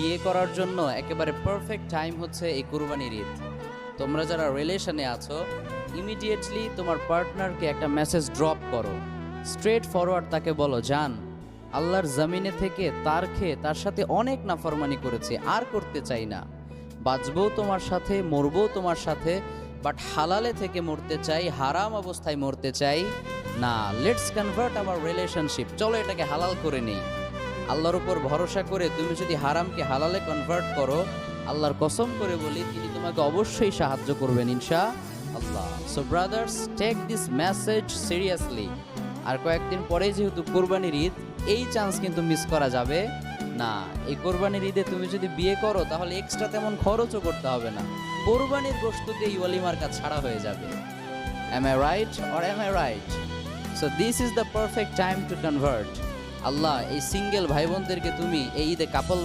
বিয়ে করার জন্য একেবারে পারফেক্ট টাইম হচ্ছে এই কুরবানির ঈদ। তোমরা যারা রিলেশনে আছো, ইমিডিয়েটলি তোমার পার্টনারকে একটা মেসেজ ড্রপ করো, স্ট্রেট ফরওয়ার্ড তাকে বলো, জান, আল্লাহর জমিনে থেকে তার খেয়ে তার সাথে অনেক নাফরমানি করেছে, আর করতে চাই না। বাঁচবও তোমার সাথে, মরবও তোমার সাথে, বাট হালালে থেকে মরতে চাই, হারাম অবস্থায় মরতে চাই না। লেটস কনভার্ট আওয়ার রিলেশনশিপ, চলো এটাকে হালাল করে নেই। আল্লাহর উপর ভরসা করে তুমি যদি হারামকে হালালে কনভার্ট করো, আল্লাহর কসম করে বলি তিনি তোমাকে অবশ্যই সাহায্য করবেন ইনশাআল্লাহ। So brothers, take this message seriously. আর কয়েকদিন পরে যেহেতু কোরবানির ঈদ, এই চান্স কিন্তু মিস করা যাবে না। এই কোরবানির ঈদে তুমি যদি বিয়ে করো তাহলে এক্সট্রা তেমন খরচও করতে হবে না, কোরবানির গোশত দিয়ে এই ওয়ালিমার কাজ ছাড়া হয়ে যাবে। Am I right or am I right? So this is the perfect time to convert. আল্লাহ এই সিঙ্গেল ভাই বোনদেরকে তুমি এই ঈদে কাপল